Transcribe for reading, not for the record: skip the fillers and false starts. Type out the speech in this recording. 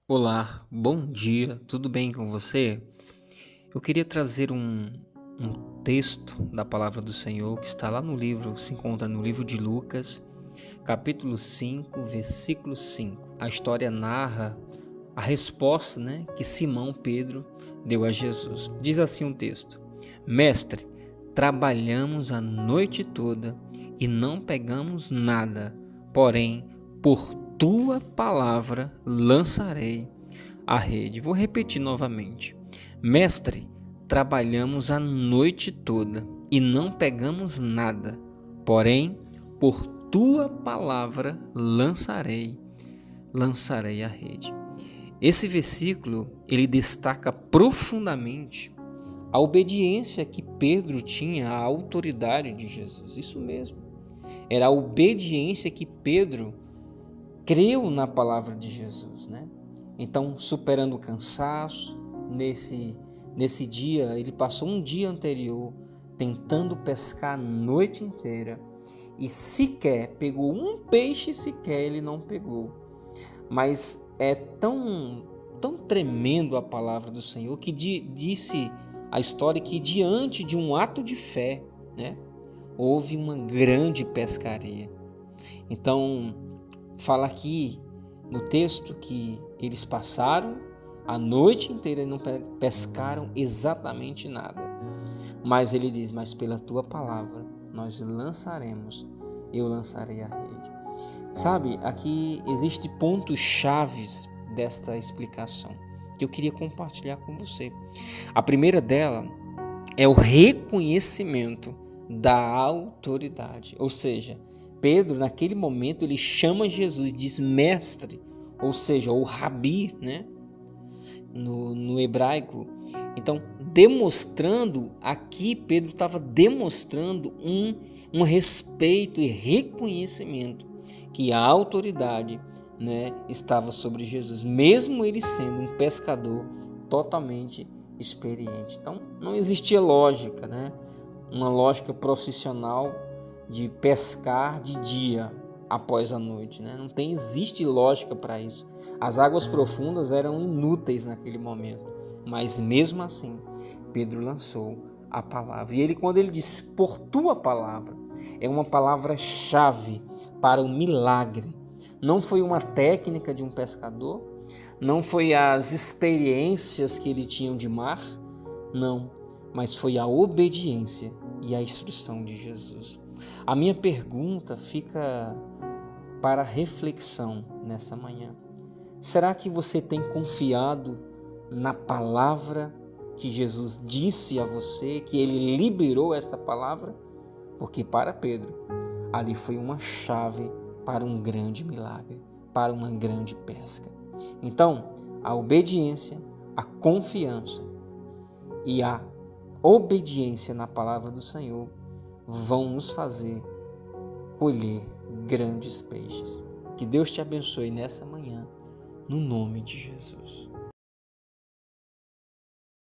Olá, bom dia, tudo bem com você? Eu queria trazer um texto da palavra do Senhor que está lá no livro, se encontra no livro de Lucas, capítulo 5, versículo 5. A história narra a resposta, que Simão Pedro deu a Jesus. Diz assim o texto: Mestre, trabalhamos a noite toda e não pegamos nada, porém, por tua palavra lançarei a rede. Vou repetir novamente. Mestre, trabalhamos a noite toda e não pegamos nada, porém, por tua palavra lançarei a rede. Esse versículo, ele destaca profundamente a obediência que Pedro tinha à autoridade de Jesus. Isso mesmo. Era a obediência que Pedro creu na palavra de Jesus, Então, superando o cansaço, nesse dia, ele passou um dia anterior tentando pescar a noite inteira e sequer pegou um peixe, ele não pegou. Mas é tão tremendo a palavra do Senhor que disse a história que diante de um ato de fé, houve uma grande pescaria. Então, fala aqui no texto que eles passaram a noite inteira e não pescaram exatamente nada. Mas ele diz, mas pela tua palavra eu lançarei a rede. Sabe, aqui existem pontos chaves desta explicação que eu queria compartilhar com você. A primeira dela é o reconhecimento da autoridade, ou seja, Pedro, naquele momento, ele chama Jesus, diz mestre, ou seja, o rabi, no hebraico. Então, demonstrando aqui, Pedro estava demonstrando um respeito e reconhecimento que a autoridade, estava sobre Jesus, mesmo ele sendo um pescador totalmente experiente. Então, não existia lógica, uma lógica profissional de pescar de dia após a noite, não existe lógica para isso. As águas profundas eram inúteis naquele momento, mas mesmo assim Pedro lançou a palavra. E quando ele diz por tua palavra, é uma palavra-chave para o milagre. Não foi uma técnica de um pescador, não foi as experiências que ele tinha de mar, não, mas foi a obediência e a instrução de Jesus. A minha pergunta fica para reflexão nessa manhã. Será que você tem confiado na palavra que Jesus disse a você, que ele liberou essa palavra? Porque para Pedro, ali foi uma chave para um grande milagre, para uma grande pesca. Então, a obediência, a confiança e a obediência na palavra do Senhor vão nos fazer colher grandes peixes. Que Deus te abençoe nessa manhã, no nome de Jesus.